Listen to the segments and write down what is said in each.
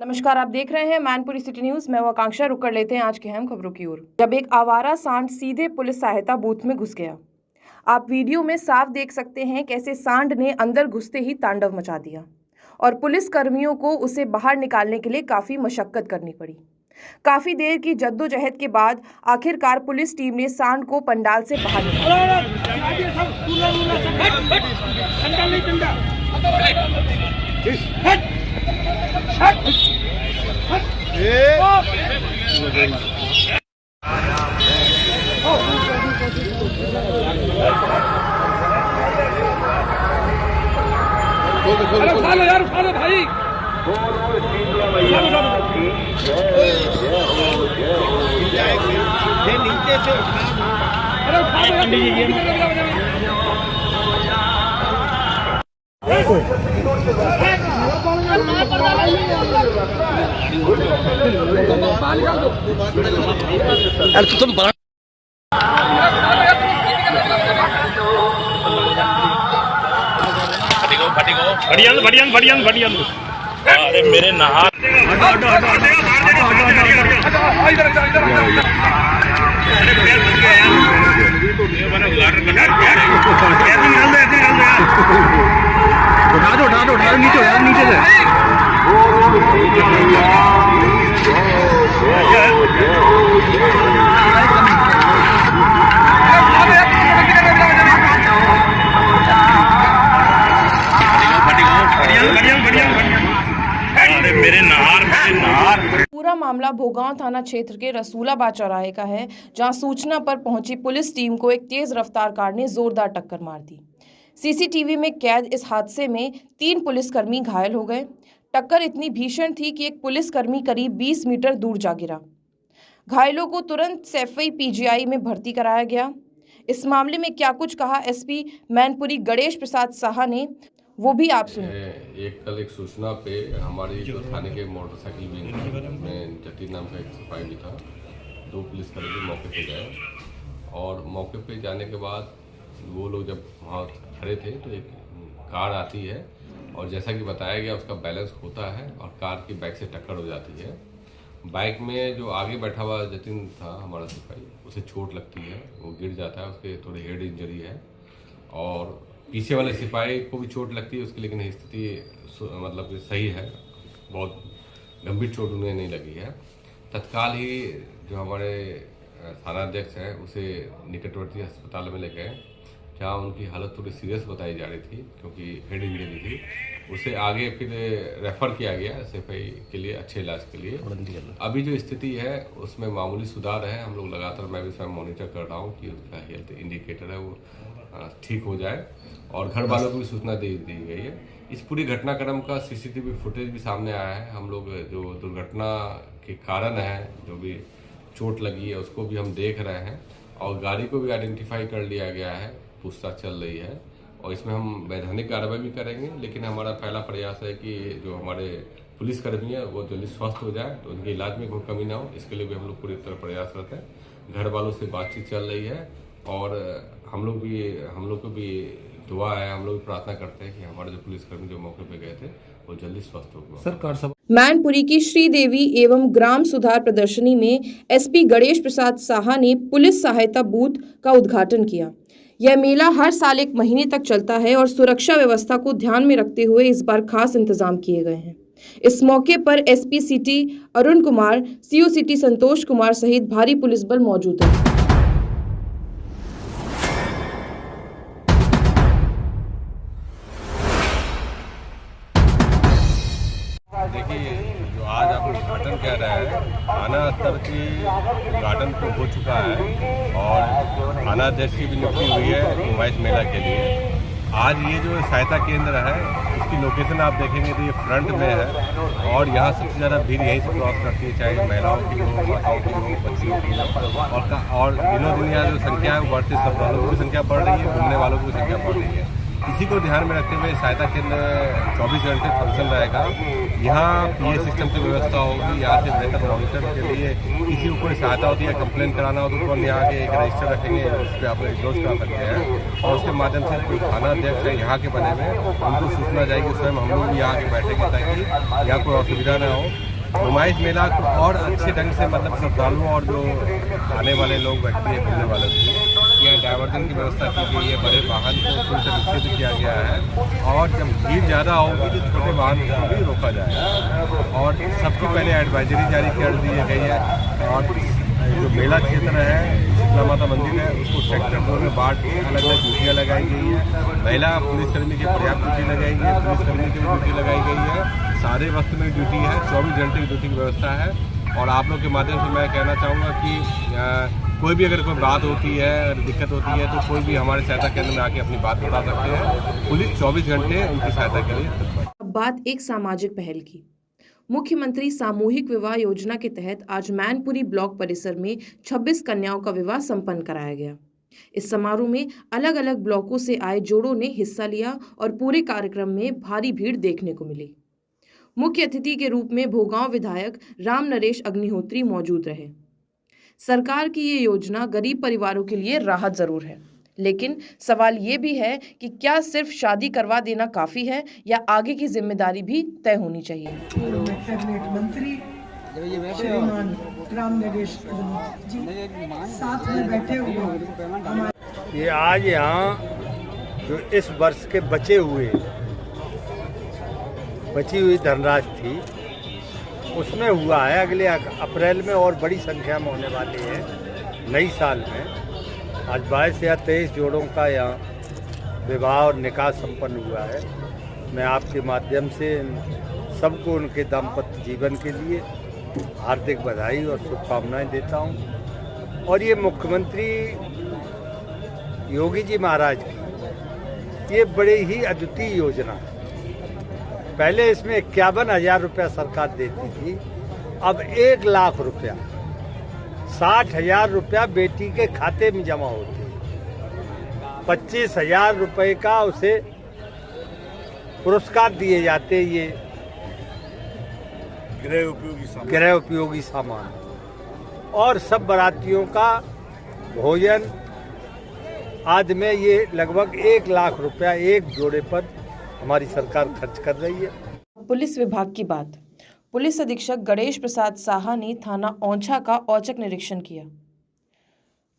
नमस्कार, आप देख रहे हैं मैनपुरी सिटी न्यूज। मैं आकांक्षा। रुक कर लेते हैं आज की अहम खबरों की ओर। जब एक आवारा सांड सीधे पुलिस सहायता बूथ में घुस गया। आप वीडियो में साफ देख सकते हैं कैसे सांड ने अंदर घुसते ही तांडव मचा दिया और पुलिस कर्मियों को उसे बाहर निकालने के लिए काफी मशक्कत करनी पड़ी। काफी देर की जद्दोजहद के बाद आखिरकार पुलिस टीम ने सांड को पंडाल से बाहर निकाला। उठा लो यार, उठा लो भाई। नीचे से अरे उठा लो तुम बढ़िया। अरे मेरे नहा उठा दो नीचे से। पूरा मामला भोगांव थाना क्षेत्र के रसूलाबाद चौराहे का है, जहां सूचना पर पहुंची पुलिस टीम को एक तेज रफ्तार कार ने जोरदार टक्कर मार दी। सीसीटीवी में कैद इस हादसे में 3 पुलिसकर्मी घायल हो गए। टक्कर इतनी भीषण थी कि एक पुलिसकर्मी करीब 20 मीटर दूर जा गिरा। घायलों को तुरंत सैफई पीजीआई में भर्ती कराया गया। इस मामले में क्या कुछ कहा एसपी मैनपुरी गणेश प्रसाद साहा ने, वो भी आप सुनिए। कल एक सूचना पे हमारी जो थाने के मोटरसाइकिल में जतीन नाम का एक सिपाही भी था, 2 पुलिसकर्मी मौके पे गए और मौके पे जाने के बाद वो लोग जब वहाँ खड़े थे तो एक कार आती है और जैसा कि बताया गया उसका बैलेंस होता है और कार की बैक से टक्कर हो जाती है। बाइक में जो आगे बैठा हुआ जतीन था हमारा सिपाही, उसे चोट लगती है, वो गिर जाता है, उसके थोड़ी हेड इंजरी है और पीछे वाले सिपाही को भी चोट लगती है उसकी, लेकिन स्थिति मतलब सही है, बहुत गंभीर चोट उन्हें नहीं लगी है। तत्काल ही जो हमारे थानाध्यक्ष हैं उसे निकटवर्ती अस्पताल में ले गए, जहाँ उनकी हालत थोड़ी सीरियस बताई जा रही थी क्योंकि हेड इंजरी थी। उसे आगे फिर रेफ़र किया गया एसएफआई के लिए, अच्छे इलाज के लिए। अभी जो स्थिति है उसमें मामूली सुधार है। हम लोग लगातार, मैं भी स्वयं मॉनिटर कर रहा हूँ कि उसका हेल्थ इंडिकेटर है वो ठीक हो जाए और घर वालों को भी सूचना दे दी गई है। इस पूरी घटनाक्रम का सीसीटीवी फुटेज भी सामने आया है। हम लोग जो दुर्घटना के कारण है, जो भी चोट लगी है, उसको भी हम देख रहे हैं और गाड़ी को भी आइडेंटिफाई कर लिया गया है, पूछताछ चल रही है और इसमें हम वैधानिक कार्रवाई भी करेंगे। लेकिन हमारा पहला प्रयास है कि जो हमारे पुलिसकर्मी है वो जल्दी स्वस्थ हो जाए, तो उनके इलाज में कोई कमी ना हो, इसके लिए भी हम लोग पूरी तरह प्रयासरत हैं। घर वालों से बातचीत चल रही है और हम लोग को भी दुआ है, हम लोग भी प्रार्थना करते हैं कि हमारे जो पुलिसकर्मी जो मौके पे गए थे वो जल्दी स्वस्थ हो गए। मैनपुरी की श्रीदेवी एवं ग्राम सुधार प्रदर्शनी में एसपी गणेश प्रसाद साहा ने पुलिस सहायता बूथ का उद्घाटन किया। यह मेला हर साल 1 महीने तक चलता है और सुरक्षा व्यवस्था को ध्यान में रखते हुए इस बार खास इंतजाम किए गए हैं। इस मौके पर SP city Arun Kumar, CO city Santosh Kumar सहित भारी पुलिस बल मौजूद है। देखिए, जो आज आप उद्घाटन कह रहे हैं, थाना स्तर की उद्घाटन तो हो चुका है और थानाध्यक्ष की भी नियुक्ति हुई है नुमाइश मेला के लिए। आज ये जो सहायता केंद्र है इसकी लोकेशन आप देखेंगे तो ये फ्रंट में है और यहाँ सबसे ज़्यादा भीड़ यहीं से क्रॉस करती है, चाहे महिलाओं की हो, माताओं की हो, बच्चियों की हो और दिनों दिन यहाँ जो संख्या है बढ़ती, सब वालों की संख्या बढ़ रही है, घूमने वालों की संख्या बढ़ रही है। इसी को ध्यान में रखते हुए सहायता केंद्र 24 घंटे फंक्शन रहेगा। यहाँ पीए सिस्टम की व्यवस्था होगी। यहाँ से बेहतर मॉनिटर के लिए किसी को कोई सहायता होती है, कंप्लेन कराना हो तो तुरंत यहाँ के एक रजिस्टर रखेंगे, उस पर आप एंडोर्स करा सकते हैं और उसके माध्यम से जो थाना अध्यक्ष है यहाँ के बने हुए उनको सूचना जाएगी। स्वयं हम लोग भी यहाँ के बैठेंगे ताकि यहाँ कोई असुविधा ना हो नुमाइश मेला को और अच्छे ढंग से मतलब श्रद्धालुओं और जो आने वाले लोग व्यक्ति हैं घूमने वाले की यहाँ डाइवर्जन की व्यवस्था की गई है। बड़े वाहन को पूरी तरह निषेध किया गया है और जब भीड़ ज़्यादा होगी तो छोटे वाहन को भी रोका जाएगा। और सबसे पहले एडवाइजरी जारी कर दी गई है और जो मेला क्षेत्र है शीतला माता मंदिर है उसको सेक्टर 2 में बांट के अलग अलग ड्यूटियाँ लगाई गई है। महिला पुलिसकर्मी की पर्याप्त ड्यूटी लगाई गई है, पुलिसकर्मी की भी ड्यूटी लगाई गई है। सारे वक्त में ड्यूटी है, 24 घंटे की ड्यूटी की व्यवस्था है। और आप लोग के माध्यम से मैं कहना चाहूँगा कि कोई भी अगर कोई बात होती है, अगर दिक्कत होती है तो कोई भी हमारे सहायता केंद्र में आके अपनी बात बता सकते हैं। पुलिस 24 घंटे उनकी सहायता के लिए तत्पर है। अब बात एक सामाजिक पहल की। मुख्यमंत्री सामूहिक विवाह योजना के तहत आज मैनपुरी ब्लॉक परिसर में 26 कन्याओं का विवाह संपन्न कराया गया। इस समारोह में अलग अलग ब्लॉकों से आए जोड़ों ने हिस्सा लिया और पूरे कार्यक्रम में भारी भीड़ देखने को मिली। मुख्य अतिथि के रूप में भोगांव विधायक राम नरेश अग्निहोत्री मौजूद रहे। सरकार की ये योजना गरीब परिवारों के लिए राहत जरूर है, लेकिन सवाल ये भी है कि क्या सिर्फ शादी करवा देना काफी है या आगे की जिम्मेदारी भी तय होनी चाहिए। कैबिनेट मंत्री श्रीमान राम नरेश जी साथ में बैठे हुए ये आज यहाँ जो इस वर्ष के बची हुई धनराशि थी उसमें हुआ है। अगले अप्रैल में और बड़ी संख्या में होने वाली है नई साल में। आज 22 या 23 जोड़ों का यहाँ विवाह और निकाह संपन्न हुआ है। मैं आपके माध्यम से सबको उनके दाम्पत्य जीवन के लिए हार्दिक बधाई और शुभकामनाएं देता हूँ। और ये मुख्यमंत्री योगी जी महाराज की ये बड़ी ही अद्वितीय योजना है। पहले इसमें 51,000 रुपया सरकार देती थी, अब 1 लाख रुपया 60,000 रुपया बेटी के खाते में जमा होते हैं। 25,000 रुपये का उसे पुरस्कार दिए जाते ये गृह उपयोगी सामान और सब बारातियों का भोजन आदि में ये लगभग 1 लाख रुपया एक जोड़े पर हमारी सरकार खर्च कर रही है। पुलिस विभाग की बात। पुलिस अधीक्षक गणेश प्रसाद साहा ने थाना औंछा का औचक निरीक्षण किया।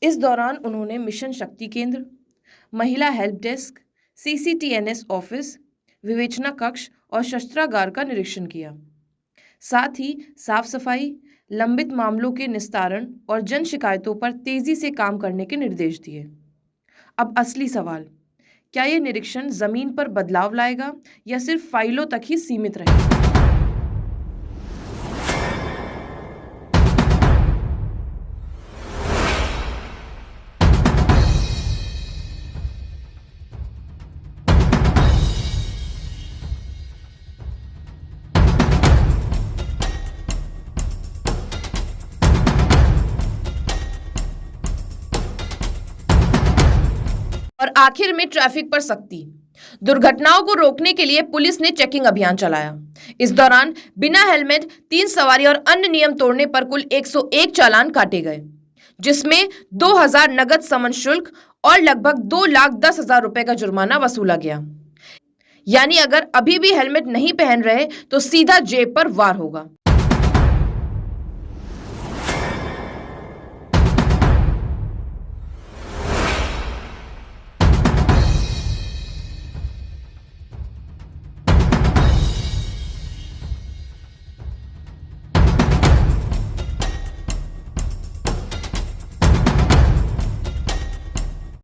इस दौरान उन्होंने मिशन शक्ति केंद्र, महिला हेल्प डेस्क, CCTNS ऑफिस, विवेचना कक्ष और शस्त्रागार का निरीक्षण किया। साथ ही साफ सफाई, लंबित मामलों के निस्तारण और जन शिकायतों पर तेजी से काम करने के निर्देश दिए। अब असली सवाल, क्या ये निरीक्षण जमीन पर बदलाव लाएगा या सिर्फ फाइलों तक ही सीमित रहेगा? और आखिर में ट्रैफिक पर सख्ती। दुर्घटनाओं को रोकने के लिए पुलिस ने चेकिंग अभियान चलाया। इस दौरान बिना हेलमेट, 3 सवारी और अन्य नियम तोड़ने पर कुल 101 चालान काटे गए, जिसमें 2,000 नगद समन शुल्क और लगभग 2,10,000 रुपए का जुर्माना वसूला गया। यानी अगर अभी भी हेलमेट नहीं पहन रहे तो सीधा जेब पर वार होगा।